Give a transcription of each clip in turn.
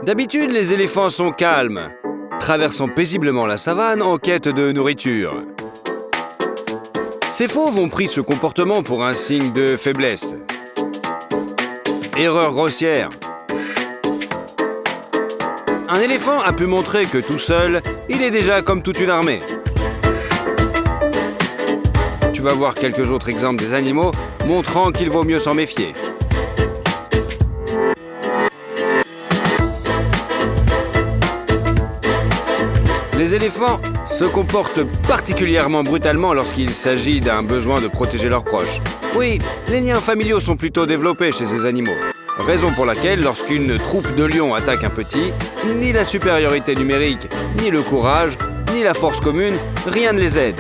D'habitude, les éléphants sont calmes, traversant paisiblement la savane en quête de nourriture. Ces fauves ont pris ce comportement pour un signe de faiblesse. Erreur grossière. Un éléphant a pu montrer que tout seul, il est déjà comme toute une armée. Tu vas voir quelques autres exemples des animaux montrant qu'il vaut mieux s'en méfier. Les éléphants se comportent particulièrement brutalement lorsqu'il s'agit d'un besoin de protéger leurs proches. Oui, les liens familiaux sont plutôt développés chez ces animaux. Raison pour laquelle, lorsqu'une troupe de lions attaque un petit, ni la supériorité numérique, ni le courage, ni la force commune, rien ne les aide.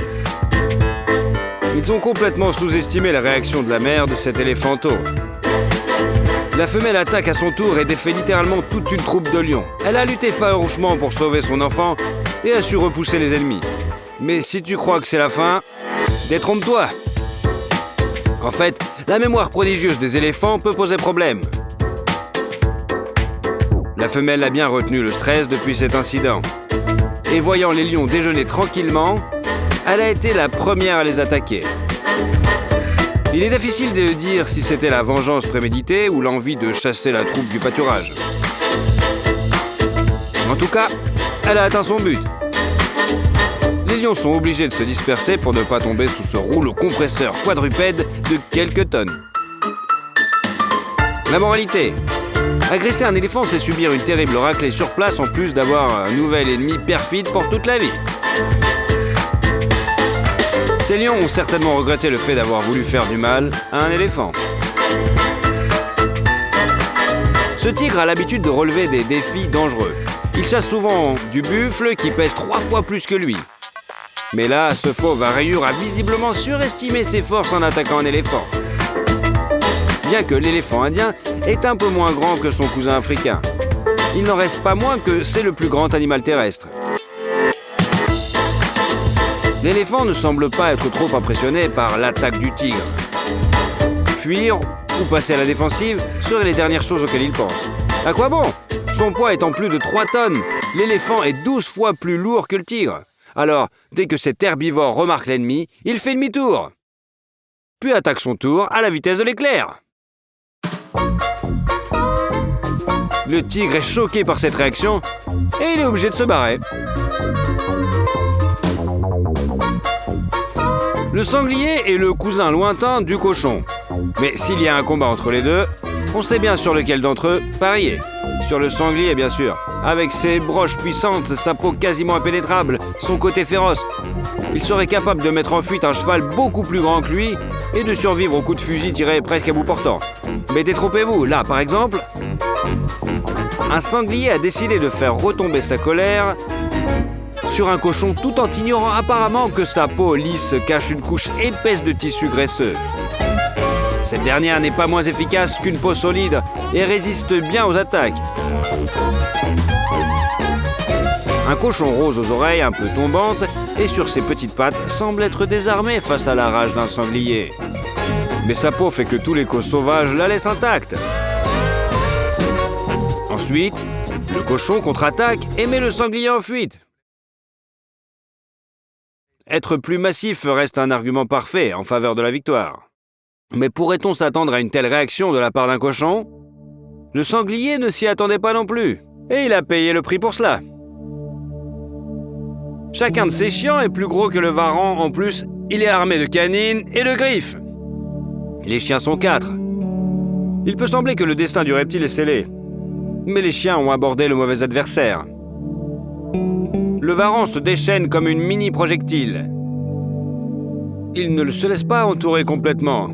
Ils ont complètement sous-estimé la réaction de la mère de cet éléphanteau. La femelle attaque à son tour et défait littéralement toute une troupe de lions. Elle a lutté farouchement pour sauver son enfant et a su repousser les ennemis. Mais si tu crois que c'est la fin, détrompe-toi. En fait, la mémoire prodigieuse des éléphants peut poser problème. La femelle a bien retenu le stress depuis cet incident. Et voyant les lions déjeuner tranquillement, elle a été la première à les attaquer. Il est difficile de dire si c'était la vengeance préméditée ou l'envie de chasser la troupe du pâturage. En tout cas, elle a atteint son but. Les lions sont obligés de se disperser pour ne pas tomber sous ce rouleau compresseur quadrupède de quelques tonnes. La moralité: agresser un éléphant, c'est subir une terrible raclée sur place en plus d'avoir un nouvel ennemi perfide pour toute la vie. Ces lions ont certainement regretté le fait d'avoir voulu faire du mal à un éléphant. Ce tigre a l'habitude de relever des défis dangereux. Il chasse souvent du buffle qui pèse 3 fois plus que lui. Mais là, ce fauve à rayures a visiblement surestimé ses forces en attaquant un éléphant. Bien que l'éléphant indien est un peu moins grand que son cousin africain, il n'en reste pas moins que c'est le plus grand animal terrestre. L'éléphant ne semble pas être trop impressionné par l'attaque du tigre. Fuir ou passer à la défensive seraient les dernières choses auxquelles il pense. À quoi bon? Son poids étant plus de 3 tonnes, l'éléphant est 12 fois plus lourd que le tigre. Alors, dès que cet herbivore remarque l'ennemi, il fait demi-tour. Puis attaque son tour à la vitesse de l'éclair. Le tigre est choqué par cette réaction et il est obligé de se barrer. Le sanglier est le cousin lointain du cochon. Mais s'il y a un combat entre les deux, on sait bien sur lequel d'entre eux parier. Sur le sanglier, bien sûr. Avec ses broches puissantes, sa peau quasiment impénétrable, son côté féroce, il serait capable de mettre en fuite un cheval beaucoup plus grand que lui et de survivre aux coups de fusil tirés presque à bout portant. Mais détrompez-vous, là, par exemple, un sanglier a décidé de faire retomber sa colère sur un cochon tout en ignorant apparemment que sa peau lisse cache une couche épaisse de tissu graisseux. Cette dernière n'est pas moins efficace qu'une peau solide et résiste bien aux attaques. Un cochon rose aux oreilles un peu tombantes et sur ses petites pattes semble être désarmé face à la rage d'un sanglier. Mais sa peau fait que tous les cos sauvages la laissent intacte. Ensuite, le cochon contre-attaque et met le sanglier en fuite. Être plus massif reste un argument parfait en faveur de la victoire. Mais pourrait-on s'attendre à une telle réaction de la part d'un cochon? Le sanglier ne s'y attendait pas non plus, et il a payé le prix pour cela. Chacun de ces chiens est plus gros que le varan, en plus, il est armé de canines et de griffes. Les chiens sont 4. Il peut sembler que le destin du reptile est scellé, mais les chiens ont abordé le mauvais adversaire. Le varan se déchaîne comme une mini-projectile. Il ne se laisse pas entourer complètement.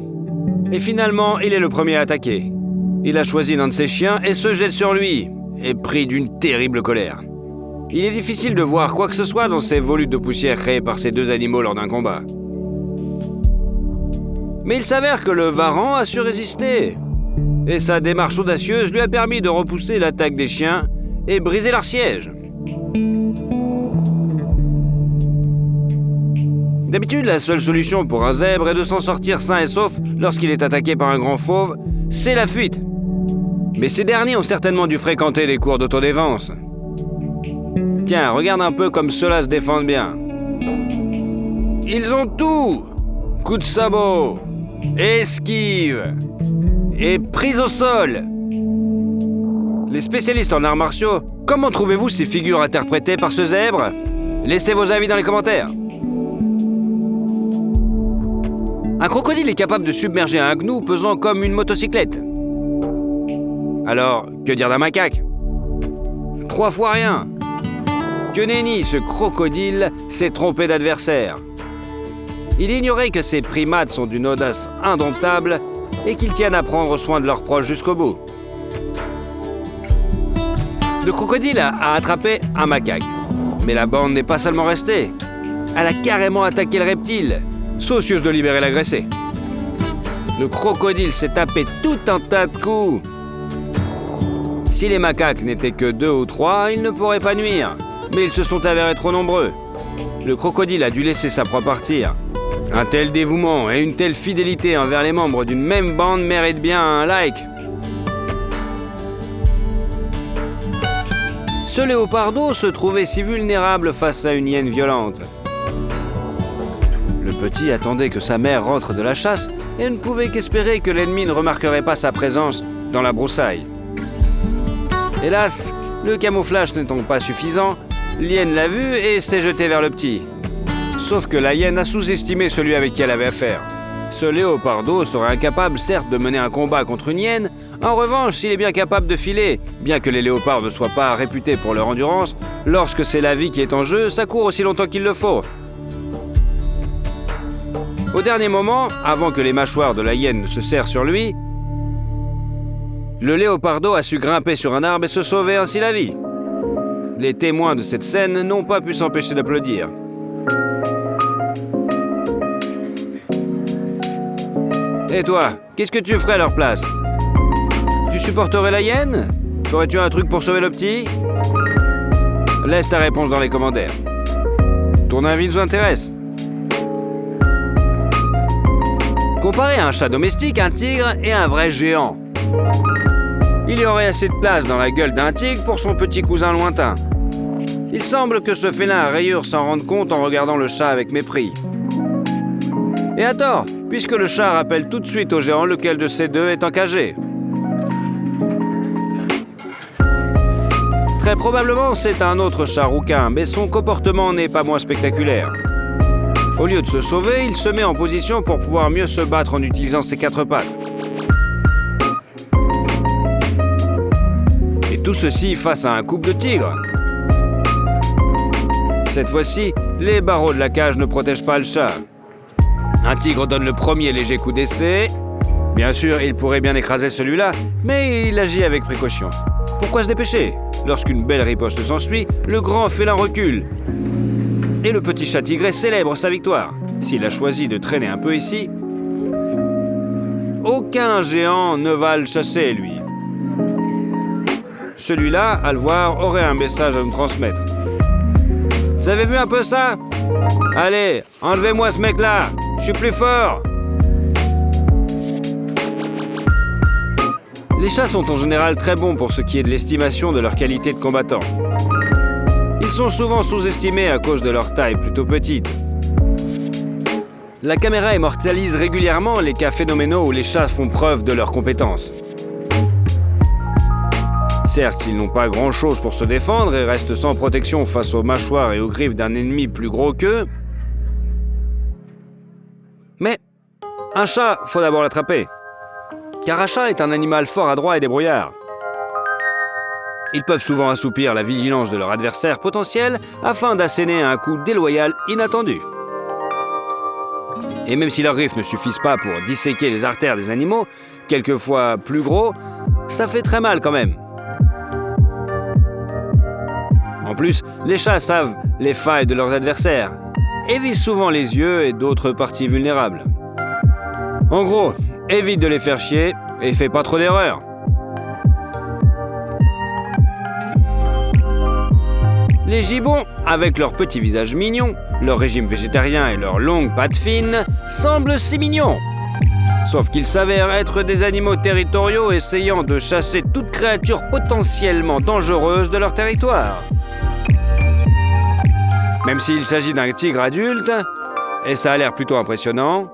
Et finalement, il est le premier à attaquer. Il a choisi l'un de ses chiens et se jette sur lui, épris d'une terrible colère. Il est difficile de voir quoi que ce soit dans ces volutes de poussière créées par ces deux animaux lors d'un combat. Mais il s'avère que le varan a su résister. Et sa démarche audacieuse lui a permis de repousser l'attaque des chiens et briser leur siège. D'habitude, la seule solution pour un zèbre est de s'en sortir sain et sauf lorsqu'il est attaqué par un grand fauve, c'est la fuite. Mais ces derniers ont certainement dû fréquenter les cours d'autodéfense. Tiens, regarde un peu comme ceux-là se défendent bien. Ils ont tout! Coup de sabot, esquive et prise au sol. Les spécialistes en arts martiaux, comment trouvez-vous ces figures interprétées par ce zèbre? Laissez vos avis dans les commentaires. Un crocodile est capable de submerger un gnou pesant comme une motocyclette. Alors, que dire d'un macaque? 3 fois rien. Que nenni, ce crocodile s'est trompé d'adversaire. Il ignorait que ces primates sont d'une audace indomptable et qu'ils tiennent à prendre soin de leurs proches jusqu'au bout. Le crocodile a attrapé un macaque. Mais la bande n'est pas seulement restée. Elle a carrément attaqué le reptile, soucieuse de libérer l'agressé. Le crocodile s'est tapé tout un tas de coups. Si les macaques n'étaient que 2 ou 3, ils ne pourraient pas nuire. Mais ils se sont avérés trop nombreux. Le crocodile a dû laisser sa proie partir. Un tel dévouement et une telle fidélité envers les membres d'une même bande méritent bien un like. Ce léopardo se trouvait si vulnérable face à une hyène violente. Le petit attendait que sa mère rentre de la chasse et ne pouvait qu'espérer que l'ennemi ne remarquerait pas sa présence dans la broussaille. Hélas, le camouflage n'étant pas suffisant, l'hyène l'a vu et s'est jetée vers le petit. Sauf que la hyène a sous-estimé celui avec qui elle avait affaire. Ce léopardo serait incapable, certes, de mener un combat contre une hyène. En revanche, il est bien capable de filer. Bien que les léopards ne soient pas réputés pour leur endurance, lorsque c'est la vie qui est en jeu, ça court aussi longtemps qu'il le faut. Au dernier moment, avant que les mâchoires de la hyène ne se serrent sur lui, le léopardo a su grimper sur un arbre et se sauver ainsi la vie. Les témoins de cette scène n'ont pas pu s'empêcher d'applaudir. Et toi, qu'est-ce que tu ferais à leur place? Tu supporterais la hyène? Ferais-tu un truc pour sauver le petit? Laisse ta réponse dans les commentaires. Ton avis nous intéresse. Comparez un chat domestique, un tigre et un vrai géant. Il y aurait assez de place dans la gueule d'un tigre pour son petit cousin lointain. Il semble que ce félin a rayure s'en rende compte en regardant le chat avec mépris. Et à tort, puisque le chat rappelle tout de suite au géant lequel de ces deux est encagé. Très probablement, c'est un autre chat rouquin, mais son comportement n'est pas moins spectaculaire. Au lieu de se sauver, il se met en position pour pouvoir mieux se battre en utilisant ses 4 pattes. Et tout ceci face à un couple de tigres. Cette fois-ci, les barreaux de la cage ne protègent pas le chat. Un tigre donne le premier léger coup d'essai. Bien sûr, il pourrait bien écraser celui-là, mais il agit avec précaution. Pourquoi se dépêcher? Lorsqu'une belle riposte s'ensuit, le grand félin recule. Et le petit chat tigré célèbre sa victoire. S'il a choisi de traîner un peu ici, aucun géant ne va le chasser, lui. Celui-là, à le voir, aurait un message à nous transmettre. Vous avez vu un peu ça? Allez, enlevez-moi ce mec-là! Je suis plus fort! Les chats sont en général très bons pour ce qui est de l'estimation de leur qualité de combattant. Ils sont souvent sous-estimés à cause de leur taille plutôt petite. La caméra immortalise régulièrement les cas phénoménaux où les chats font preuve de leurs compétences. Certes, ils n'ont pas grand-chose pour se défendre et restent sans protection face aux mâchoires et aux griffes d'un ennemi plus gros qu'eux. Mais un chat, faut d'abord l'attraper. Car un chat est un animal fort adroit et débrouillard. Ils peuvent souvent assoupir la vigilance de leur adversaire potentiel afin d'asséner un coup déloyal inattendu. Et même si leurs griffes ne suffisent pas pour disséquer les artères des animaux, quelquefois plus gros, ça fait très mal quand même. En plus, les chats savent les failles de leurs adversaires et visent souvent les yeux et d'autres parties vulnérables. En gros, évite de les faire chier et fais pas trop d'erreurs. Les gibbons, avec leur petit visage mignon, leur régime végétarien et leurs longues pattes fines, semblent si mignons. Sauf qu'ils s'avèrent être des animaux territoriaux essayant de chasser toute créature potentiellement dangereuse de leur territoire. Même s'il s'agit d'un tigre adulte, et ça a l'air plutôt impressionnant,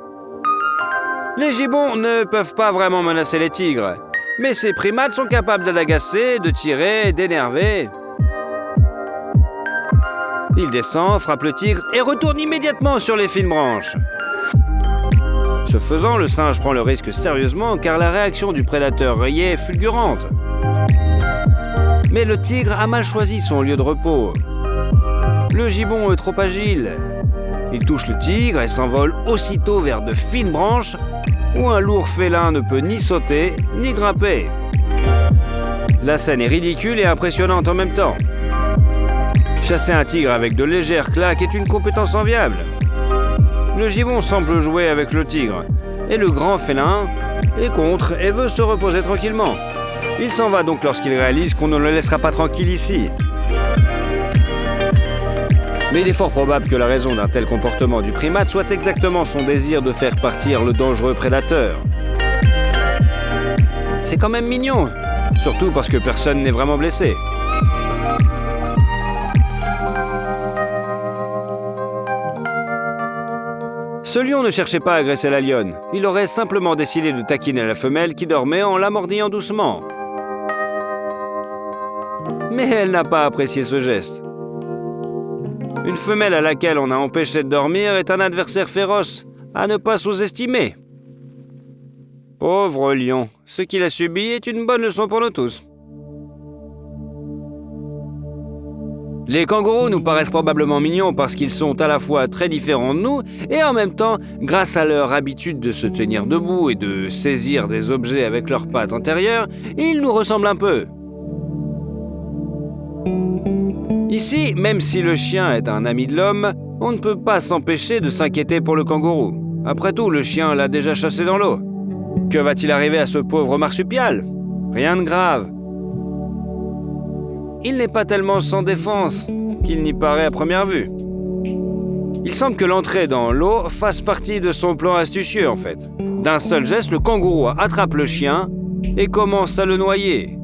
les gibbons ne peuvent pas vraiment menacer les tigres, mais ces primates sont capables d'agacer, de tirer, d'énerver. Il descend, frappe le tigre et retourne immédiatement sur les fines branches. Ce faisant, le singe prend le risque sérieusement car la réaction du prédateur rayé est fulgurante. Mais le tigre a mal choisi son lieu de repos. Le gibbon est trop agile. Il touche le tigre et s'envole aussitôt vers de fines branches où un lourd félin ne peut ni sauter ni grimper. La scène est ridicule et impressionnante en même temps. Chasser un tigre avec de légères claques est une compétence enviable. Le gibbon semble jouer avec le tigre, et le grand félin est contre et veut se reposer tranquillement. Il s'en va donc lorsqu'il réalise qu'on ne le laissera pas tranquille ici. Mais il est fort probable que la raison d'un tel comportement du primate soit exactement son désir de faire partir le dangereux prédateur. C'est quand même mignon, surtout parce que personne n'est vraiment blessé. Ce lion ne cherchait pas à agresser la lionne. Il aurait simplement décidé de taquiner la femelle qui dormait en la mordillant doucement. Mais elle n'a pas apprécié ce geste. Une femelle à laquelle on a empêché de dormir est un adversaire féroce, à ne pas sous-estimer. Pauvre lion, ce qu'il a subi est une bonne leçon pour nous tous. Les kangourous nous paraissent probablement mignons parce qu'ils sont à la fois très différents de nous et en même temps, grâce à leur habitude de se tenir debout et de saisir des objets avec leurs pattes antérieures, ils nous ressemblent un peu. Ici, même si le chien est un ami de l'homme, on ne peut pas s'empêcher de s'inquiéter pour le kangourou. Après tout, le chien l'a déjà chassé dans l'eau. Que va-t-il arriver à ce pauvre marsupial? Rien de grave. Il n'est pas tellement sans défense qu'il n'y paraît à première vue. Il semble que l'entrée dans l'eau fasse partie de son plan astucieux en fait. D'un seul geste, le kangourou attrape le chien et commence à le noyer.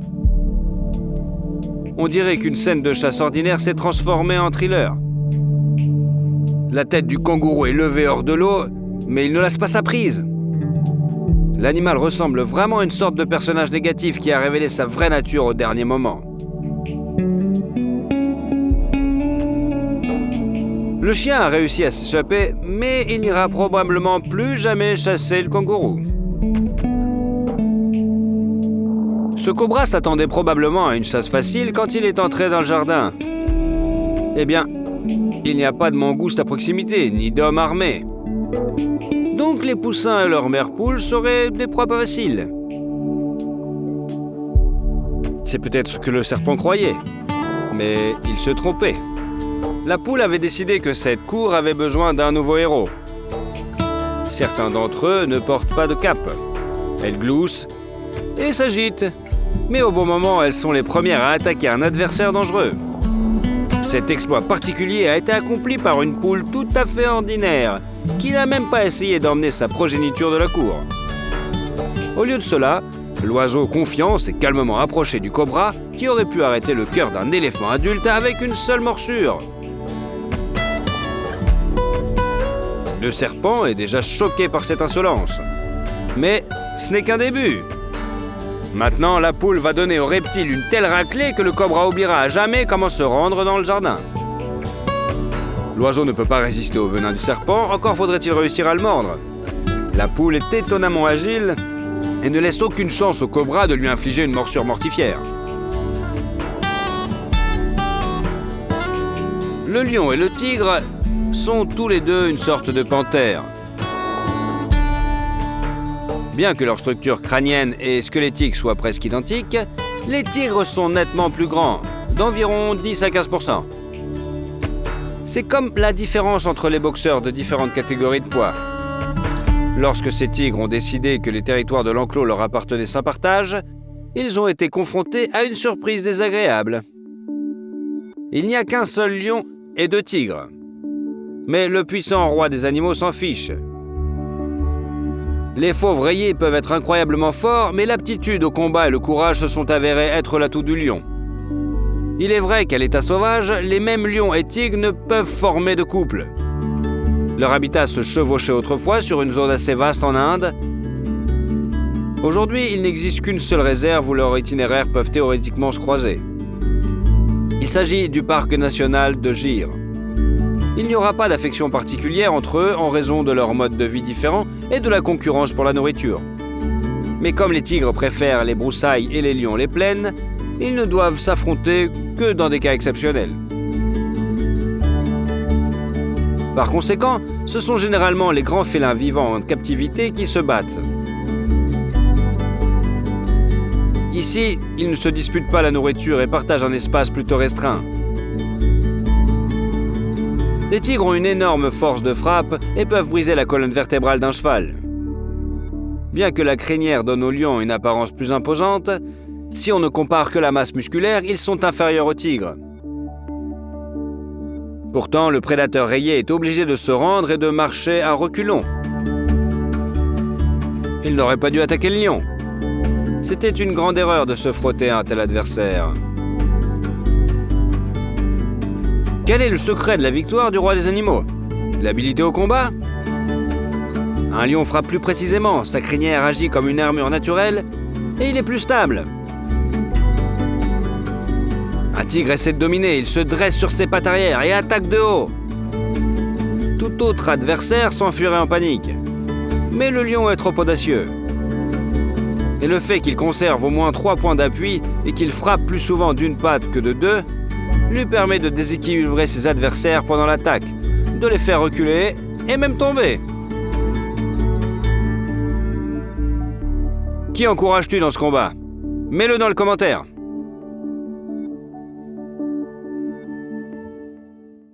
On dirait qu'une scène de chasse ordinaire s'est transformée en thriller. La tête du kangourou est levée hors de l'eau, mais il ne laisse pas sa prise. L'animal ressemble vraiment à une sorte de personnage négatif qui a révélé sa vraie nature au dernier moment. Le chien a réussi à s'échapper, mais il n'ira probablement plus jamais chasser le kangourou. Ce cobra s'attendait probablement à une chasse facile quand il est entré dans le jardin. Eh bien, il n'y a pas de mangouste à proximité, ni d'hommes armés. Donc les poussins et leur mère poule seraient des proies pas faciles. C'est peut-être ce que le serpent croyait, mais il se trompait. La poule avait décidé que cette cour avait besoin d'un nouveau héros. Certains d'entre eux ne portent pas de cape. Elles gloussent et s'agitent. Mais au bon moment, elles sont les premières à attaquer un adversaire dangereux. Cet exploit particulier a été accompli par une poule tout à fait ordinaire, qui n'a même pas essayé d'emmener sa progéniture de la cour. Au lieu de cela, l'oiseau confiant s'est calmement approché du cobra, qui aurait pu arrêter le cœur d'un éléphant adulte avec une seule morsure. Le serpent est déjà choqué par cette insolence. Mais ce n'est qu'un début. Maintenant, la poule va donner au reptile une telle raclée que le cobra oubliera à jamais comment se rendre dans le jardin. L'oiseau ne peut pas résister au venin du serpent, encore faudrait-il réussir à le mordre. La poule est étonnamment agile et ne laisse aucune chance au cobra de lui infliger une morsure mortifère. Le lion et le tigre sont tous les deux une sorte de panthère. Bien que leur structure crânienne et squelettique soient presque identiques, les tigres sont nettement plus grands, d'environ 10 à 15%. C'est comme la différence entre les boxeurs de différentes catégories de poids. Lorsque ces tigres ont décidé que les territoires de l'enclos leur appartenaient sans partage, ils ont été confrontés à une surprise désagréable. Il n'y a qu'un seul lion et 2 tigres. Mais le puissant roi des animaux s'en fiche. Les fauves rayés peuvent être incroyablement forts, mais l'aptitude au combat et le courage se sont avérés être l'atout du lion. Il est vrai qu'à l'état sauvage, les mêmes lions et tigres ne peuvent former de couple. Leur habitat se chevauchait autrefois sur une zone assez vaste en Inde. Aujourd'hui, il n'existe qu'une seule réserve où leurs itinéraires peuvent théoriquement se croiser. Il s'agit du parc national de Gir. Il n'y aura pas d'affection particulière entre eux en raison de leur mode de vie différent et de la concurrence pour la nourriture. Mais comme les tigres préfèrent les broussailles et les lions les plaines, ils ne doivent s'affronter que dans des cas exceptionnels. Par conséquent, ce sont généralement les grands félins vivants en captivité qui se battent. Ici, ils ne se disputent pas la nourriture et partagent un espace plutôt restreint. Les tigres ont une énorme force de frappe et peuvent briser la colonne vertébrale d'un cheval. Bien que la crinière donne aux lions une apparence plus imposante, si on ne compare que la masse musculaire, ils sont inférieurs aux tigres. Pourtant, le prédateur rayé est obligé de se rendre et de marcher à reculons. Il n'aurait pas dû attaquer le lion. C'était une grande erreur de se frotter à un tel adversaire. Quel est le secret de la victoire du roi des animaux? L'habilité au combat? Un lion frappe plus précisément, sa crinière agit comme une armure naturelle et il est plus stable. Un tigre essaie de dominer, il se dresse sur ses pattes arrière et attaque de haut. Tout autre adversaire s'enfuirait en panique. Mais le lion est trop audacieux. Et le fait qu'il conserve au moins 3 points d'appui et qu'il frappe plus souvent d'une patte que de 2 lui permet de déséquilibrer ses adversaires pendant l'attaque, de les faire reculer et même tomber. Qui encourages-tu dans ce combat? Mets-le dans le commentaire.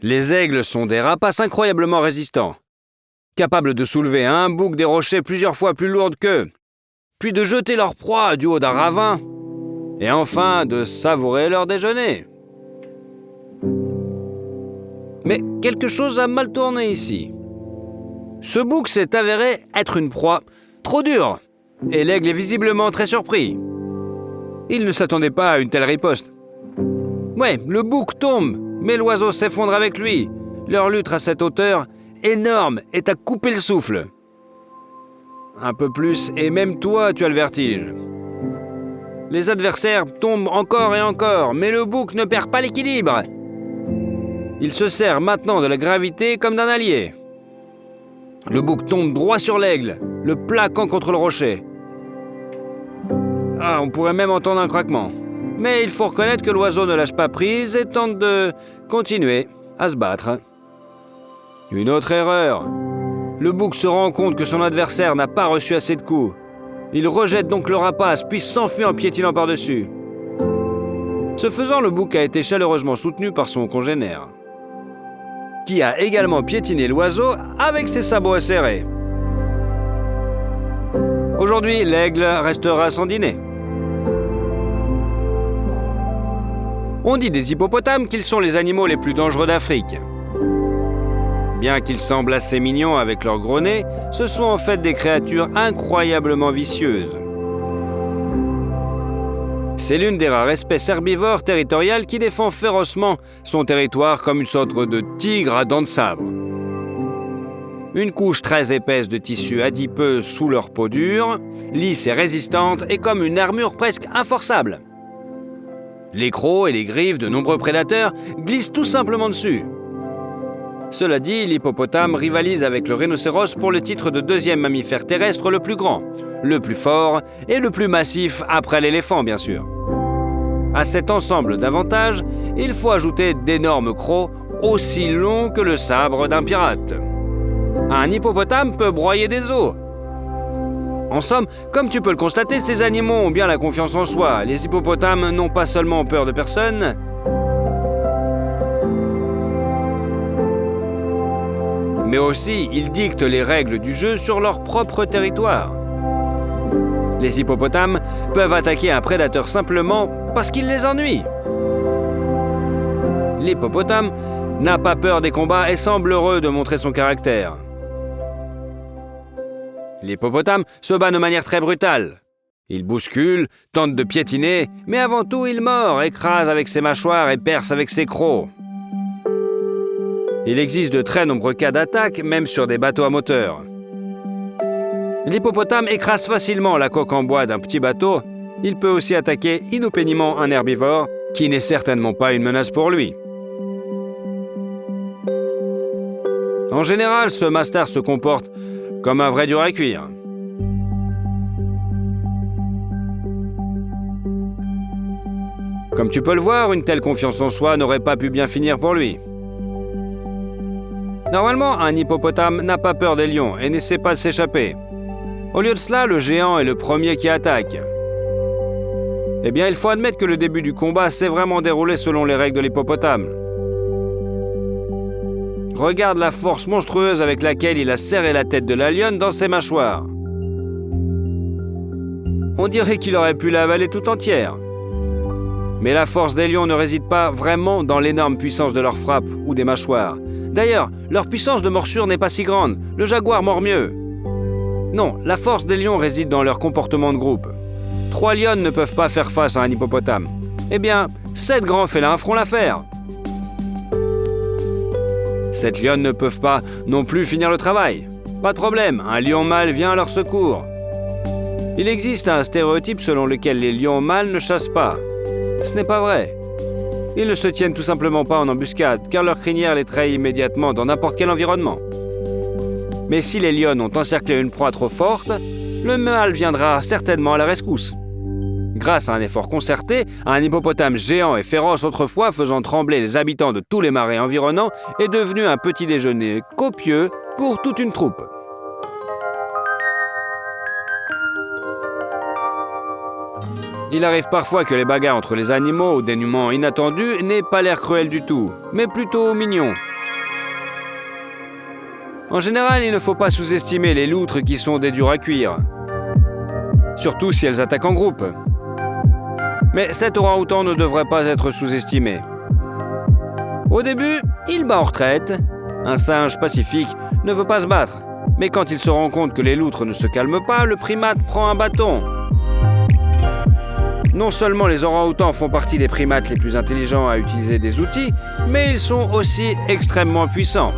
Les aigles sont des rapaces incroyablement résistants, capables de soulever à un bouc des rochers plusieurs fois plus lourdes qu'eux, puis de jeter leur proie du haut d'un ravin, et enfin de savourer leur déjeuner. Mais quelque chose a mal tourné ici. Ce bouc s'est avéré être une proie trop dure, et l'aigle est visiblement très surpris. Il ne s'attendait pas à une telle riposte. Ouais, le bouc tombe, mais l'oiseau s'effondre avec lui. Leur lutte à cette hauteur énorme est à couper le souffle. Un peu plus, et même toi, tu as le vertige. Les adversaires tombent encore et encore, mais le bouc ne perd pas l'équilibre. Il se sert maintenant de la gravité comme d'un allié. Le bouc tombe droit sur l'aigle, le plaquant contre le rocher. Ah, on pourrait même entendre un craquement. Mais il faut reconnaître que l'oiseau ne lâche pas prise et tente de continuer à se battre. Une autre erreur. Le bouc se rend compte que son adversaire n'a pas reçu assez de coups. Il rejette donc le rapace, puis s'enfuit en piétinant par-dessus. Ce faisant, le bouc a été chaleureusement soutenu par son congénère, qui a également piétiné l'oiseau avec ses sabots acérés. Aujourd'hui, l'aigle restera sans dîner. On dit des hippopotames qu'ils sont les animaux les plus dangereux d'Afrique. Bien qu'ils semblent assez mignons avec leur gros nez, ce sont en fait des créatures incroyablement vicieuses. C'est l'une des rares espèces herbivores territoriales qui défend férocement son territoire comme une sorte de tigre à dents de sabre. Une couche très épaisse de tissu adipeux sous leur peau dure, lisse et résistante, est comme une armure presque inforçable. Les crocs et les griffes de nombreux prédateurs glissent tout simplement dessus. Cela dit, l'hippopotame rivalise avec le rhinocéros pour le titre de deuxième mammifère terrestre le plus grand, le plus fort et le plus massif après l'éléphant, bien sûr. À cet ensemble d'avantages, il faut ajouter d'énormes crocs aussi longs que le sabre d'un pirate. Un hippopotame peut broyer des os. En somme, comme tu peux le constater, ces animaux ont bien la confiance en soi. Les hippopotames n'ont pas seulement peur de personne, mais aussi ils dictent les règles du jeu sur leur propre territoire. Les hippopotames peuvent attaquer un prédateur simplement parce qu'il les ennuie. L'hippopotame n'a pas peur des combats et semble heureux de montrer son caractère. L'hippopotame se bat de manière très brutale. Il bouscule, tente de piétiner, mais avant tout il mord, écrase avec ses mâchoires et perce avec ses crocs. Il existe de très nombreux cas d'attaque, même sur des bateaux à moteur. L'hippopotame écrase facilement la coque en bois d'un petit bateau. Il peut aussi attaquer inopénément un herbivore, qui n'est certainement pas une menace pour lui. En général, ce mastard se comporte comme un vrai dur à cuire. Comme tu peux le voir, une telle confiance en soi n'aurait pas pu bien finir pour lui. Normalement, un hippopotame n'a pas peur des lions et n'essaie pas de s'échapper. Au lieu de cela, le géant est le premier qui attaque. Eh bien, il faut admettre que le début du combat s'est vraiment déroulé selon les règles de l'hippopotame. Regarde la force monstrueuse avec laquelle il a serré la tête de la lionne dans ses mâchoires. On dirait qu'il aurait pu l'avaler tout entière. Mais la force des lions ne réside pas vraiment dans l'énorme puissance de leurs frappes ou des mâchoires. D'ailleurs, leur puissance de morsure n'est pas si grande. Le jaguar mord mieux. Non, la force des lions réside dans leur comportement de groupe. 3 lionnes ne peuvent pas faire face à un hippopotame. Eh bien, 7 grands félins feront l'affaire. 7 lionnes ne peuvent pas non plus finir le travail. Pas de problème, un lion mâle vient à leur secours. Il existe un stéréotype selon lequel les lions mâles ne chassent pas. Ce n'est pas vrai. Ils ne se tiennent tout simplement pas en embuscade, car leur crinière les trahit immédiatement dans n'importe quel environnement. Mais si les lionnes ont encerclé une proie trop forte, le mâle viendra certainement à la rescousse. Grâce à un effort concerté, un hippopotame géant et féroce autrefois faisant trembler les habitants de tous les marais environnants est devenu un petit déjeuner copieux pour toute une troupe. Il arrive parfois que les bagarres entre les animaux au dénouement inattendu n'aient pas l'air cruel du tout, mais plutôt mignon. En général, il ne faut pas sous-estimer les loutres qui sont des durs à cuire. Surtout si elles attaquent en groupe. Mais cet orang-outan ne devrait pas être sous-estimé. Au début, il bat en retraite. Un singe pacifique ne veut pas se battre. Mais quand il se rend compte que les loutres ne se calment pas, le primate prend un bâton. Non seulement les orang-outans font partie des primates les plus intelligents à utiliser des outils, mais ils sont aussi extrêmement puissants.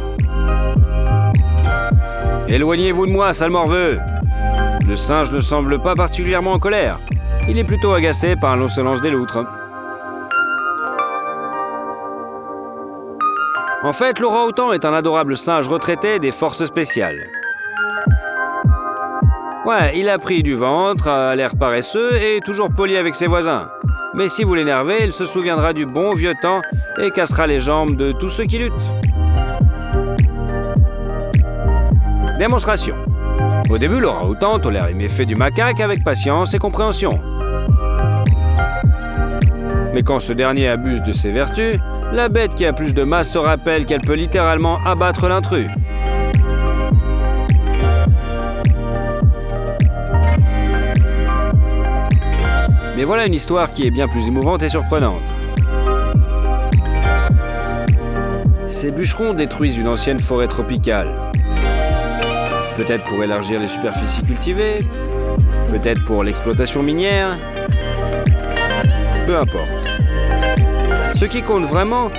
Éloignez-vous de moi, sale morveux! Le singe ne semble pas particulièrement en colère. Il est plutôt agacé par l'insolence des loutres. En fait, l'orang-outan est un adorable singe retraité des forces spéciales. Ouais, il a pris du ventre, a l'air paresseux et toujours poli avec ses voisins. Mais si vous l'énervez, il se souviendra du bon vieux temps et cassera les jambes de tous ceux qui luttent. Démonstration. Au début, l'orang-outan tolère les méfaits du macaque avec patience et compréhension. Mais quand ce dernier abuse de ses vertus, la bête qui a plus de masse se rappelle qu'elle peut littéralement abattre l'intrus. Mais voilà une histoire qui est bien plus émouvante et surprenante. Ces bûcherons détruisent une ancienne forêt tropicale. Peut-être pour élargir les superficies cultivées, peut-être pour l'exploitation minière, peu importe. Ce qui compte vraiment,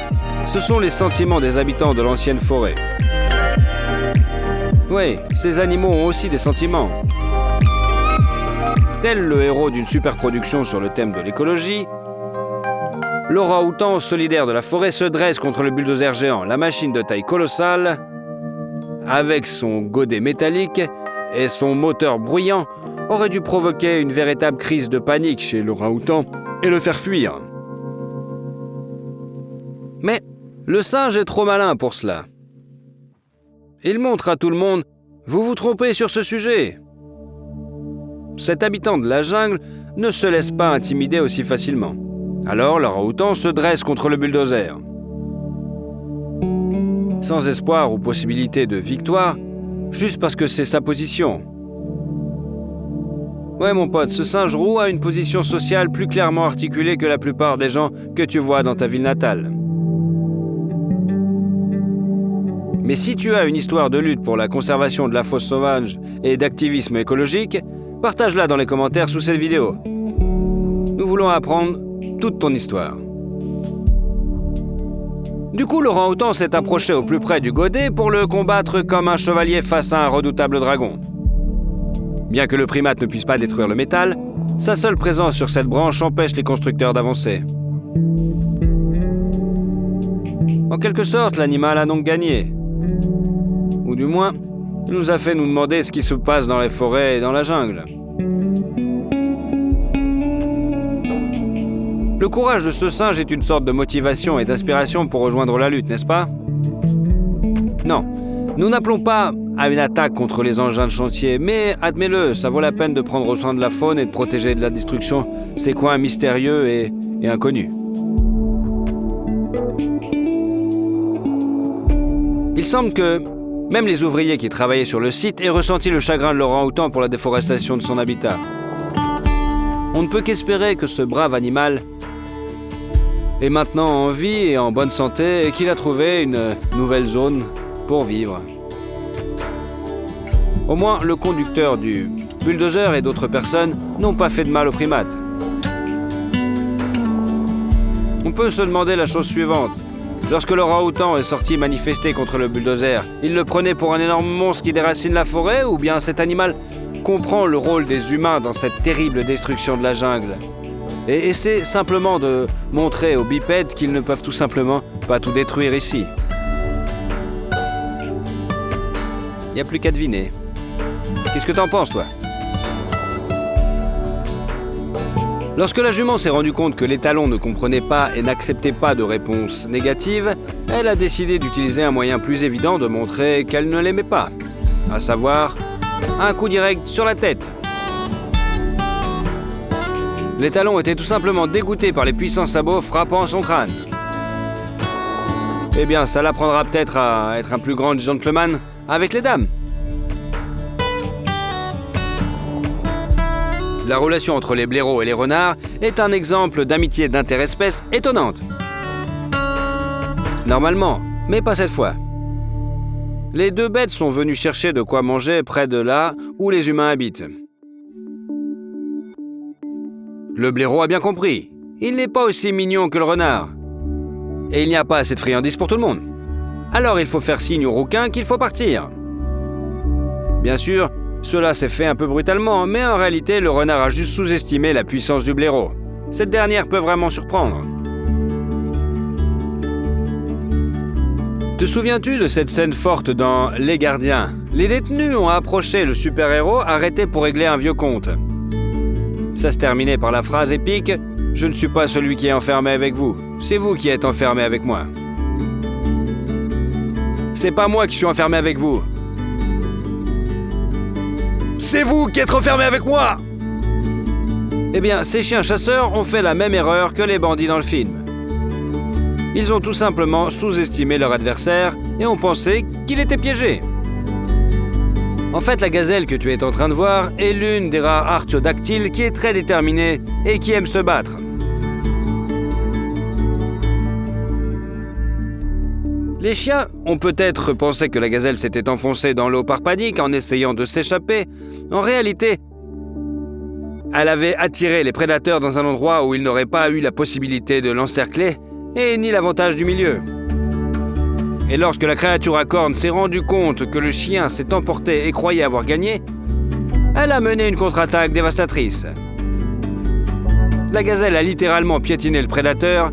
ce sont les sentiments des habitants de l'ancienne forêt. Oui, ces animaux ont aussi des sentiments. Tel le héros d'une superproduction sur le thème de l'écologie, l'orang-outan solidaire de la forêt se dresse contre le bulldozer géant, la machine de taille colossale, avec son godet métallique et son moteur bruyant, aurait dû provoquer une véritable crise de panique chez l'orang-outan et le faire fuir. Mais le singe est trop malin pour cela. Il montre à tout le monde « Vous vous trompez sur ce sujet !» Cet habitant de la jungle ne se laisse pas intimider aussi facilement. Alors l'orang-outan se dresse contre le bulldozer. Sans espoir ou possibilité de victoire, juste parce que c'est sa position. Ouais mon pote, ce singe roux a une position sociale plus clairement articulée que la plupart des gens que tu vois dans ta ville natale. Mais si tu as une histoire de lutte pour la conservation de la faune sauvage et d'activisme écologique, partage-la dans les commentaires sous cette vidéo. Nous voulons apprendre toute ton histoire. Du coup, l'orang-outan s'est approché au plus près du godet pour le combattre comme un chevalier face à un redoutable dragon. Bien que le primate ne puisse pas détruire le métal, sa seule présence sur cette branche empêche les constructeurs d'avancer. En quelque sorte, l'animal a donc gagné. Ou du moins, il nous a fait nous demander ce qui se passe dans les forêts et dans la jungle. Le courage de ce singe est une sorte de motivation et d'inspiration pour rejoindre la lutte, n'est-ce pas? Non, nous n'appelons pas à une attaque contre les engins de chantier, mais admets-le, ça vaut la peine de prendre soin de la faune et de protéger de la destruction ces coins mystérieux et inconnus. Il semble que même les ouvriers qui travaillaient sur le site aient ressenti le chagrin de l'orang-outan pour la déforestation de son habitat. On ne peut qu'espérer que ce brave animal est maintenant en vie et en bonne santé et qu'il a trouvé une nouvelle zone pour vivre. Au moins, le conducteur du bulldozer et d'autres personnes n'ont pas fait de mal au primate. On peut se demander la chose suivante. Lorsque l'orang-outan est sorti manifester contre le bulldozer, il le prenait pour un énorme monstre qui déracine la forêt ou bien cet animal comprend le rôle des humains dans cette terrible destruction de la jungle et essaie simplement de montrer aux bipèdes qu'ils ne peuvent tout simplement pas tout détruire ici. Il n'y a plus qu'à deviner. Qu'est-ce que t'en penses, toi? Lorsque la jument s'est rendue compte que l'étalon ne comprenait pas et n'acceptait pas de réponse négative, elle a décidé d'utiliser un moyen plus évident de montrer qu'elle ne l'aimait pas, à savoir un coup direct sur la tête. L'étalon était tout simplement dégoûté par les puissants sabots frappant son crâne. Eh bien, ça l'apprendra peut-être à être un plus grand gentleman avec les dames. La relation entre les blaireaux et les renards est un exemple d'amitié d'interespèce étonnante. Normalement, mais pas cette fois. Les deux bêtes sont venues chercher de quoi manger près de là où les humains habitent. Le blaireau a bien compris. Il n'est pas aussi mignon que le renard. Et il n'y a pas assez de friandises pour tout le monde. Alors il faut faire signe au rouquin qu'il faut partir. Bien sûr, cela s'est fait un peu brutalement, mais en réalité, le renard a juste sous-estimé la puissance du blaireau. Cette dernière peut vraiment surprendre. Te souviens-tu de cette scène forte dans Les Gardiens? Les détenus ont approché le super-héros arrêté pour régler un vieux compte. Ça se terminait par la phrase épique « Je ne suis pas celui qui est enfermé avec vous, c'est vous qui êtes enfermé avec moi. » C'est pas moi qui suis enfermé avec vous. C'est vous qui êtes enfermé avec moi! Eh bien, ces chiens chasseurs ont fait la même erreur que les bandits dans le film. Ils ont tout simplement sous-estimé leur adversaire et ont pensé qu'il était piégé. En fait, la gazelle que tu es en train de voir est l'une des rares artiodactyles qui est très déterminée et qui aime se battre. Les chiens ont peut-être pensé que la gazelle s'était enfoncée dans l'eau par panique en essayant de s'échapper. En réalité, elle avait attiré les prédateurs dans un endroit où ils n'auraient pas eu la possibilité de l'encercler et ni l'avantage du milieu. Et lorsque la créature à cornes s'est rendue compte que le chien s'est emporté et croyait avoir gagné, elle a mené une contre-attaque dévastatrice. La gazelle a littéralement piétiné le prédateur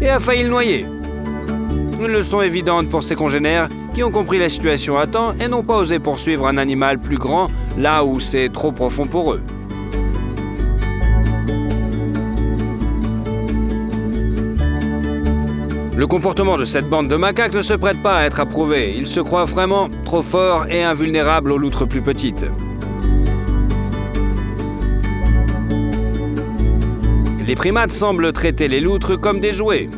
et a failli le noyer. Une leçon évidente pour ses congénères qui ont compris la situation à temps et n'ont pas osé poursuivre un animal plus grand là où c'est trop profond pour eux. Le comportement de cette bande de macaques ne se prête pas à être approuvé. Ils se croient vraiment trop forts et invulnérables aux loutres plus petites. Les primates semblent traiter les loutres comme des jouets.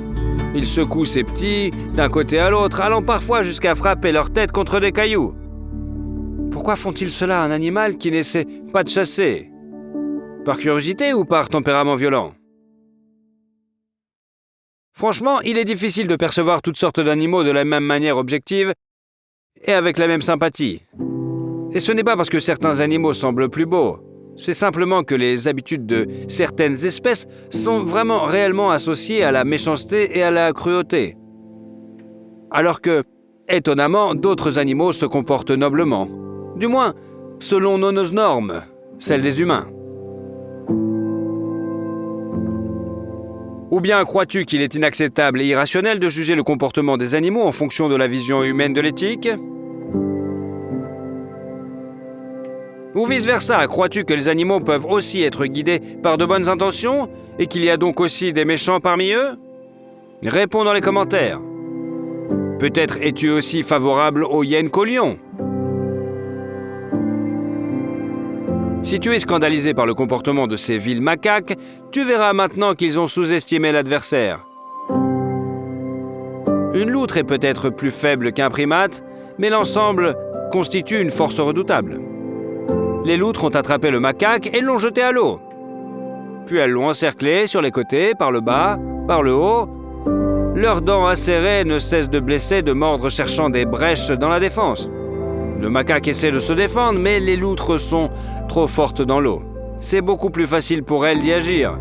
Ils secouent ces petits d'un côté à l'autre, allant parfois jusqu'à frapper leur tête contre des cailloux. Pourquoi font-ils cela à un animal qui n'essaie pas de chasser? Par curiosité ou par tempérament violent? Franchement, il est difficile de percevoir toutes sortes d'animaux de la même manière objective, et avec la même sympathie. Et ce n'est pas parce que certains animaux semblent plus beaux, c'est simplement que les habitudes de certaines espèces sont vraiment réellement associées à la méchanceté et à la cruauté. Alors que, étonnamment, d'autres animaux se comportent noblement. Du moins, selon nos normes, celles des humains. Ou bien crois-tu qu'il est inacceptable et irrationnel de juger le comportement des animaux en fonction de la vision humaine de l'éthique ? Ou vice-versa, crois-tu que les animaux peuvent aussi être guidés par de bonnes intentions et qu'il y a donc aussi des méchants parmi eux ? Réponds dans les commentaires. Peut-être es-tu aussi favorable aux hyènes qu'aux lions ? Si tu es scandalisé par le comportement de ces vils macaques, tu verras maintenant qu'ils ont sous-estimé l'adversaire. Une loutre est peut-être plus faible qu'un primate, mais l'ensemble constitue une force redoutable. Les loutres ont attrapé le macaque et l'ont jeté à l'eau. Puis elles l'ont encerclé sur les côtés, par le bas, par le haut. Leurs dents acérées ne cessent de blesser, de mordre, cherchant des brèches dans la défense. Le macaque essaie de se défendre, mais les loutres sont trop fortes dans l'eau. C'est beaucoup plus facile pour elles d'y agir.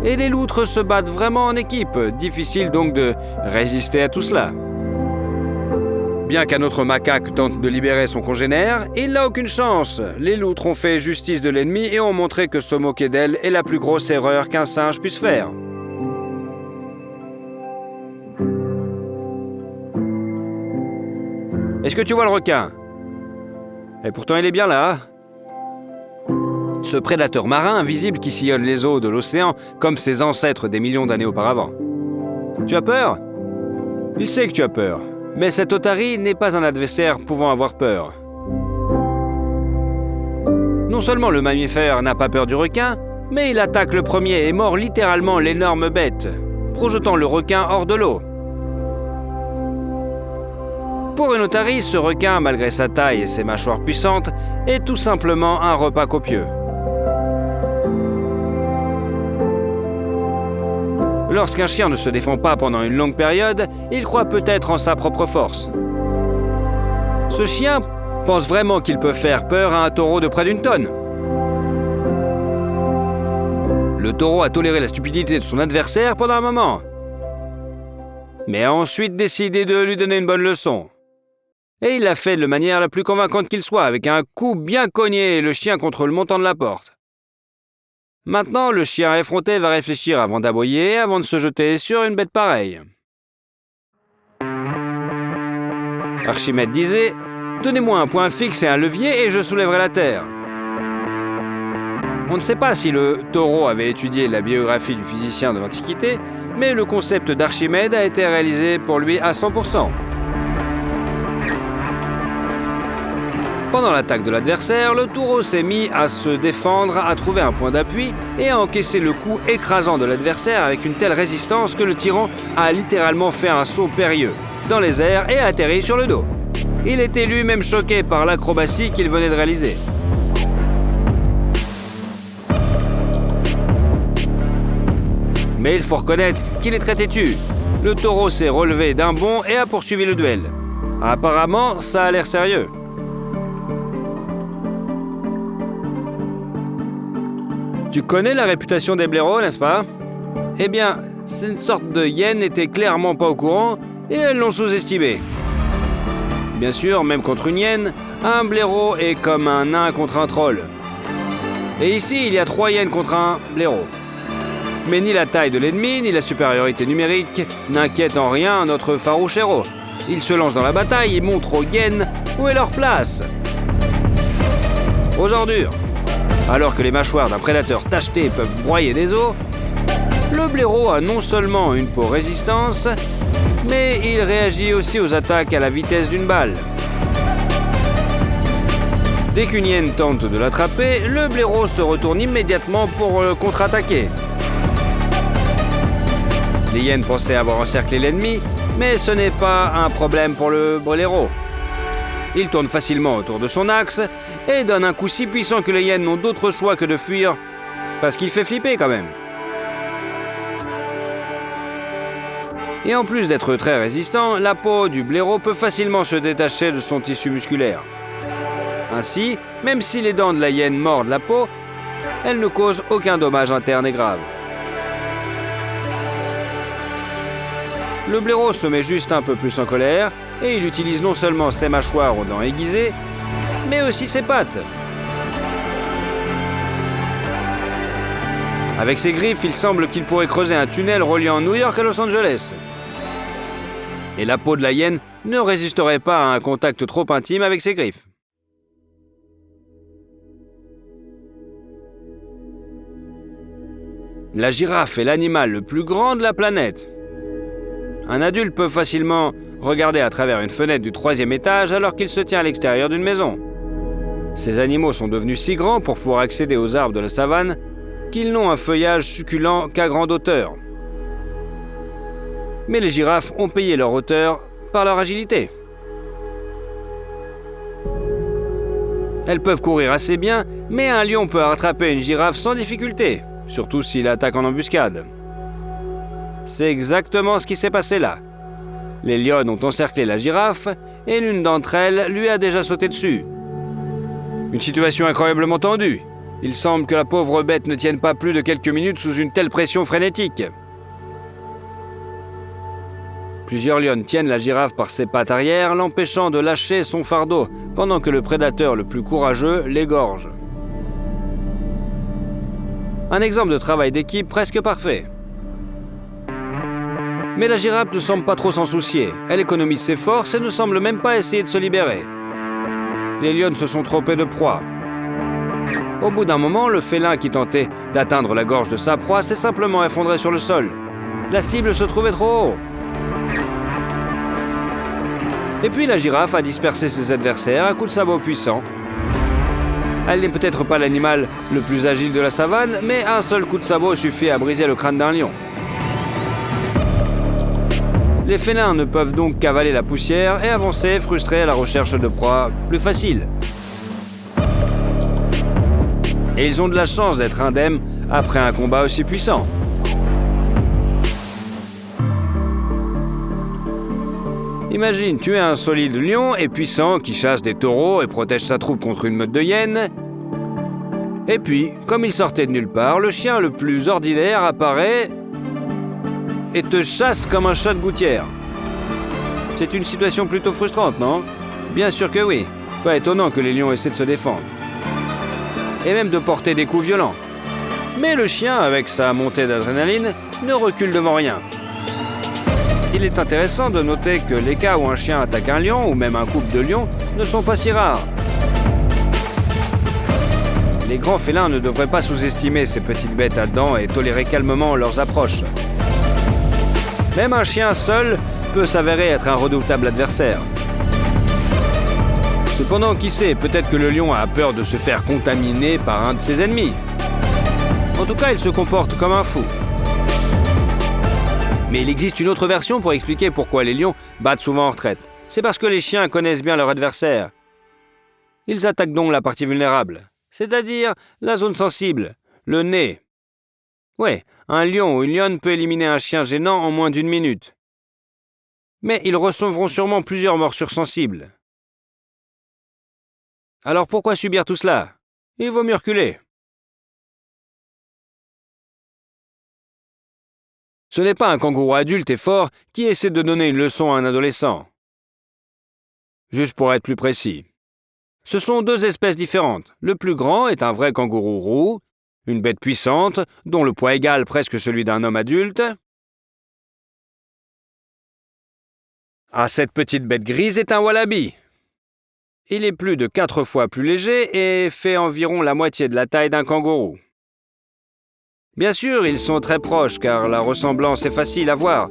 Et les loutres se battent vraiment en équipe. Difficile donc de résister à tout cela. Bien qu'un autre macaque tente de libérer son congénère, il n'a aucune chance. Les loutres ont fait justice de l'ennemi et ont montré que se moquer d'elle est la plus grosse erreur qu'un singe puisse faire. Est-ce que tu vois le requin ? Et pourtant il est bien là. Ce prédateur marin invisible qui sillonne les eaux de l'océan comme ses ancêtres des millions d'années auparavant. Tu as peur ? Il sait que tu as peur. Mais cet otarie n'est pas un adversaire pouvant avoir peur. Non seulement le mammifère n'a pas peur du requin, mais il attaque le premier et mord littéralement l'énorme bête, projetant le requin hors de l'eau. Pour une otarie, ce requin, malgré sa taille et ses mâchoires puissantes, est tout simplement un repas copieux. Lorsqu'un chien ne se défend pas pendant une longue période, il croit peut-être en sa propre force. Ce chien pense vraiment qu'il peut faire peur à un taureau de près d'une tonne. Le taureau a toléré la stupidité de son adversaire pendant un moment, mais a ensuite décidé de lui donner une bonne leçon. Et il l'a fait de la manière la plus convaincante qu'il soit, avec un coup bien cogné le chien contre le montant de la porte. Maintenant, le chien effronté va réfléchir avant d'aboyer, avant de se jeter sur une bête pareille. Archimède disait « Donnez-moi un point fixe et un levier et je soulèverai la terre ». On ne sait pas si le taureau avait étudié la biographie du physicien de l'Antiquité, mais le concept d'Archimède a été réalisé pour lui à 100%. Pendant l'attaque de l'adversaire, le taureau s'est mis à se défendre, à trouver un point d'appui et à encaisser le coup écrasant de l'adversaire avec une telle résistance que le tyran a littéralement fait un saut périlleux dans les airs et a atterri sur le dos. Il était lui-même choqué par l'acrobatie qu'il venait de réaliser. Mais il faut reconnaître qu'il est très têtu. Le taureau s'est relevé d'un bond et a poursuivi le duel. Apparemment, ça a l'air sérieux. Tu connais la réputation des blaireaux, n'est-ce pas ? Eh bien, cette sorte de hyène n'était clairement pas au courant et elles l'ont sous-estimé. Bien sûr, même contre une hyène, un blaireau est comme un nain contre un troll. Et ici, il y a 3 hyènes contre un blaireau. Mais ni la taille de l'ennemi, ni la supériorité numérique n'inquiètent en rien notre farouche héros. Il se lance dans la bataille et montre aux hyènes où est leur place. Aux ordures. Alors que les mâchoires d'un prédateur tacheté peuvent broyer des os, le blaireau a non seulement une peau résistance, mais il réagit aussi aux attaques à la vitesse d'une balle. Dès qu'une hyène tente de l'attraper, le blaireau se retourne immédiatement pour contre-attaquer. Les hyènes pensaient avoir encerclé l'ennemi, mais ce n'est pas un problème pour le blaireau. Il tourne facilement autour de son axe et donne un coup si puissant que les hyènes n'ont d'autre choix que de fuir, parce qu'il fait flipper quand même. Et en plus d'être très résistant, la peau du blaireau peut facilement se détacher de son tissu musculaire. Ainsi, même si les dents de la hyène mordent la peau, elles ne causent aucun dommage interne et grave. Le blaireau se met juste un peu plus en colère et il utilise non seulement ses mâchoires aux dents aiguisées, mais aussi ses pattes. Avec ses griffes, il semble qu'il pourrait creuser un tunnel reliant New York à Los Angeles. Et la peau de la hyène ne résisterait pas à un contact trop intime avec ses griffes. La girafe est l'animal le plus grand de la planète. Un adulte peut facilement regarder à travers une fenêtre du 3e étage alors qu'il se tient à l'extérieur d'une maison. Ces animaux sont devenus si grands pour pouvoir accéder aux arbres de la savane qu'ils n'ont un feuillage succulent qu'à grande hauteur. Mais les girafes ont payé leur hauteur par leur agilité. Elles peuvent courir assez bien, mais un lion peut rattraper une girafe sans difficulté, surtout s'il attaque en embuscade. C'est exactement ce qui s'est passé là. Les lionnes ont encerclé la girafe et l'une d'entre elles lui a déjà sauté dessus. Une situation incroyablement tendue. Il semble que la pauvre bête ne tienne pas plus de quelques minutes sous une telle pression frénétique. Plusieurs lionnes tiennent la girafe par ses pattes arrière, l'empêchant de lâcher son fardeau, pendant que le prédateur le plus courageux l'égorge. Un exemple de travail d'équipe presque parfait. Mais la girafe ne semble pas trop s'en soucier. Elle économise ses forces et ne semble même pas essayer de se libérer. Les lionnes se sont trompées de proie. Au bout d'un moment, le félin qui tentait d'atteindre la gorge de sa proie s'est simplement effondré sur le sol. La cible se trouvait trop haut. Et puis la girafe a dispersé ses adversaires à coups de sabot puissants. Elle n'est peut-être pas l'animal le plus agile de la savane, mais un seul coup de sabot suffit à briser le crâne d'un lion. Les félins ne peuvent donc qu'avaler la poussière et avancer frustrés à la recherche de proies plus faciles. Et ils ont de la chance d'être indemnes après un combat aussi puissant. Imagine, tu es un solide lion et puissant qui chasse des taureaux et protège sa troupe contre une meute de hyènes. Et puis, comme il sortait de nulle part, le chien le plus ordinaire apparaît et te chasse comme un chat de gouttière. C'est une situation plutôt frustrante, non? Bien sûr que oui. Pas étonnant que les lions essaient de se défendre. Et même de porter des coups violents. Mais le chien, avec sa montée d'adrénaline, ne recule devant rien. Il est intéressant de noter que les cas où un chien attaque un lion, ou même un couple de lions, ne sont pas si rares. Les grands félins ne devraient pas sous-estimer ces petites bêtes à dents et tolérer calmement leurs approches. Même un chien seul peut s'avérer être un redoutable adversaire. Cependant, qui sait, peut-être que le lion a peur de se faire contaminer par un de ses ennemis. En tout cas, il se comporte comme un fou. Mais il existe une autre version pour expliquer pourquoi les lions battent souvent en retraite. C'est parce que les chiens connaissent bien leur adversaire. Ils attaquent donc la partie vulnérable, c'est-à-dire la zone sensible, le nez. Ouais, un lion ou une lionne peut éliminer un chien gênant en moins d'1 minute. Mais ils recevront sûrement plusieurs morsures sensibles. Alors pourquoi subir tout cela? Il vaut mieux reculer. Ce n'est pas un kangourou adulte et fort qui essaie de donner une leçon à un adolescent. Juste pour être plus précis. Ce sont deux espèces différentes. Le plus grand est un vrai kangourou roux, une bête puissante, dont le poids égale presque celui d'un homme adulte. Ah, cette petite bête grise est un wallaby. Il est plus de 4 fois plus léger et fait environ la moitié de la taille d'un kangourou. Bien sûr, ils sont très proches car la ressemblance est facile à voir.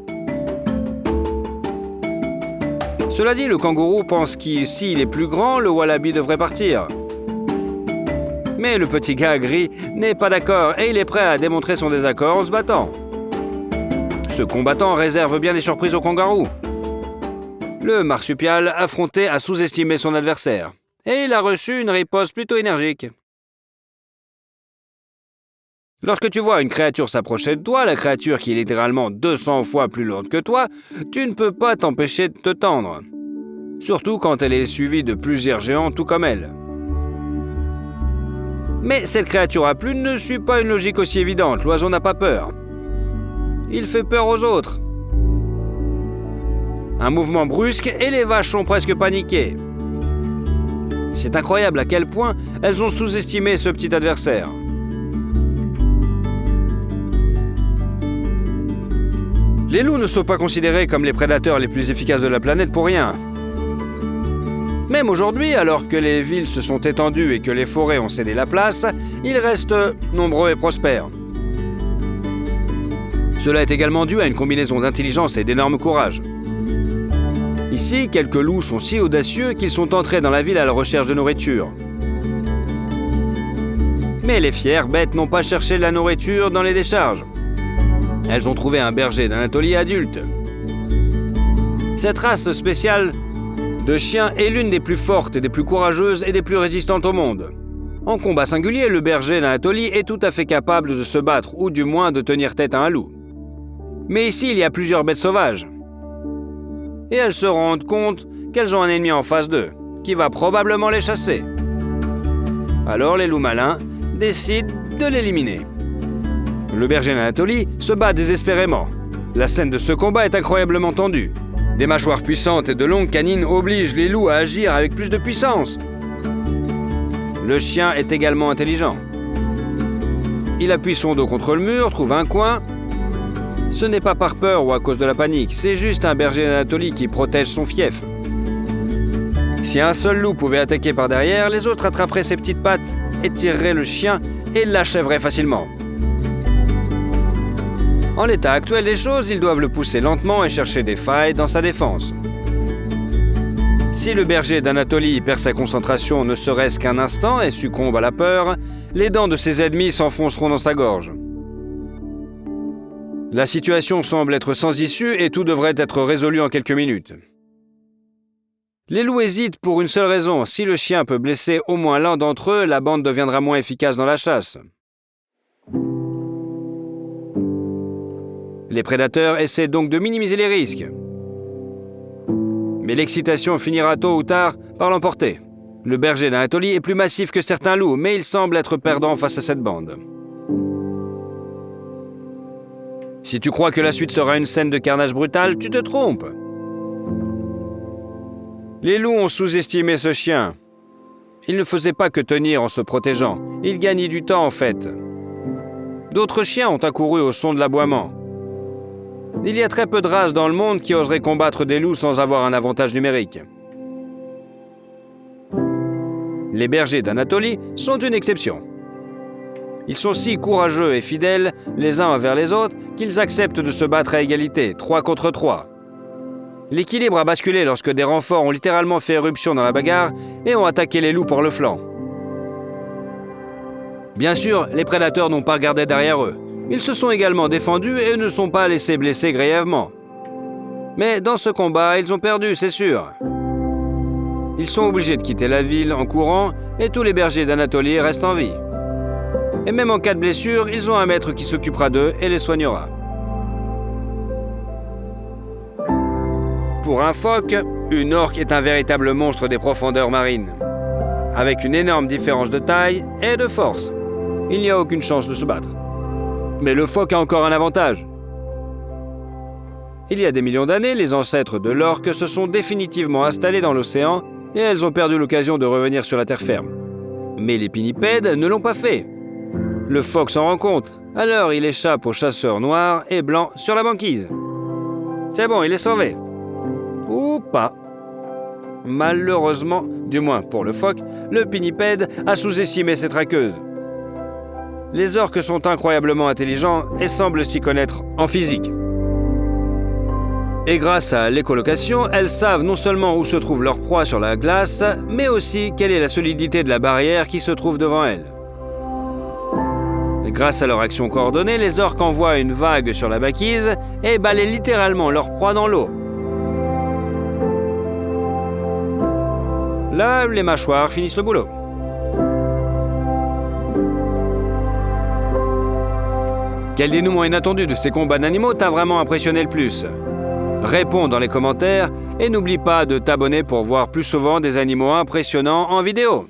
Cela dit, le kangourou pense que s'il est plus grand, le wallaby devrait partir. Mais le petit gars gris n'est pas d'accord et il est prêt à démontrer son désaccord en se battant. Ce combattant réserve bien des surprises au kangourou. Le marsupial affronté a sous-estimé son adversaire et il a reçu une riposte plutôt énergique. Lorsque tu vois une créature s'approcher de toi, la créature qui est littéralement 200 fois plus lourde que toi, tu ne peux pas t'empêcher de te tendre. Surtout quand elle est suivie de plusieurs géants tout comme elle. Mais cette créature à plumes ne suit pas une logique aussi évidente, l'oiseau n'a pas peur. Il fait peur aux autres. Un mouvement brusque et les vaches sont presque paniquées. C'est incroyable à quel point elles ont sous-estimé ce petit adversaire. Les loups ne sont pas considérés comme les prédateurs les plus efficaces de la planète pour rien. Même aujourd'hui, alors que les villes se sont étendues et que les forêts ont cédé la place, ils restent nombreux et prospères. Cela est également dû à une combinaison d'intelligence et d'énorme courage. Ici, quelques loups sont si audacieux qu'ils sont entrés dans la ville à la recherche de nourriture. Mais les fières bêtes n'ont pas cherché de la nourriture dans les décharges. Elles ont trouvé un berger d'Anatolie adulte. Cette race spéciale de chiens est l'une des plus fortes et des plus courageuses et des plus résistantes au monde. En combat singulier, le berger d'Anatolie est tout à fait capable de se battre ou du moins de tenir tête à un loup. Mais ici, il y a plusieurs bêtes sauvages. Et elles se rendent compte qu'elles ont un ennemi en face d'eux, qui va probablement les chasser. Alors les loups malins décident de l'éliminer. Le berger d'Anatolie se bat désespérément. La scène de ce combat est incroyablement tendue. Des mâchoires puissantes et de longues canines obligent les loups à agir avec plus de puissance. Le chien est également intelligent. Il appuie son dos contre le mur, trouve un coin. Ce n'est pas par peur ou à cause de la panique, c'est juste un berger d'Anatolie qui protège son fief. Si un seul loup pouvait attaquer par derrière, les autres attraperaient ses petites pattes, étireraient le chien et l'achèveraient facilement. En l'état actuel des choses, ils doivent le pousser lentement et chercher des failles dans sa défense. Si le berger d'Anatolie perd sa concentration ne serait-ce qu'un instant et succombe à la peur, les dents de ses ennemis s'enfonceront dans sa gorge. La situation semble être sans issue et tout devrait être résolu en quelques minutes. Les loups hésitent pour une seule raison. Si le chien peut blesser au moins l'un d'entre eux, la bande deviendra moins efficace dans la chasse. Les prédateurs essaient donc de minimiser les risques. Mais l'excitation finira tôt ou tard par l'emporter. Le berger d'Anatolie est plus massif que certains loups, mais il semble être perdant face à cette bande. Si tu crois que la suite sera une scène de carnage brutal, tu te trompes. Les loups ont sous-estimé ce chien. Il ne faisait pas que tenir en se protégeant. Il gagnait du temps en fait. D'autres chiens ont accouru au son de l'aboiement. Il y a très peu de races dans le monde qui oseraient combattre des loups sans avoir un avantage numérique. Les bergers d'Anatolie sont une exception. Ils sont si courageux et fidèles les uns envers les autres qu'ils acceptent de se battre à égalité, 3 contre 3. L'équilibre a basculé lorsque des renforts ont littéralement fait éruption dans la bagarre et ont attaqué les loups par le flanc. Bien sûr, les prédateurs n'ont pas regardé derrière eux. Ils se sont également défendus et ne sont pas laissés blesser grièvement. Mais dans ce combat, ils ont perdu, c'est sûr. Ils sont obligés de quitter la ville en courant et tous les bergers d'Anatolie restent en vie. Et même en cas de blessure, ils ont un maître qui s'occupera d'eux et les soignera. Pour un phoque, une orque est un véritable monstre des profondeurs marines, avec une énorme différence de taille et de force. Il n'y a aucune chance de se battre. Mais le phoque a encore un avantage. Il y a des millions d'années, les ancêtres de l'orque se sont définitivement installés dans l'océan et elles ont perdu l'occasion de revenir sur la terre ferme. Mais les pinnipèdes ne l'ont pas fait. Le phoque s'en rend compte, alors il échappe aux chasseurs noirs et blancs sur la banquise. C'est bon, il est sauvé. Ou pas. Malheureusement, du moins pour le phoque, le pinnipède a sous-estimé ses traqueuses. Les orques sont incroyablement intelligents et semblent s'y connaître en physique. Et grâce à l'écholocation, elles savent non seulement où se trouve leur proie sur la glace, mais aussi quelle est la solidité de la barrière qui se trouve devant elles. Grâce à leur action coordonnée, les orques envoient une vague sur la banquise et balayent littéralement leur proie dans l'eau. Là, les mâchoires finissent le boulot. Quel dénouement inattendu de ces combats d'animaux t'a vraiment impressionné le plus? Réponds dans les commentaires et n'oublie pas de t'abonner pour voir plus souvent des animaux impressionnants en vidéo.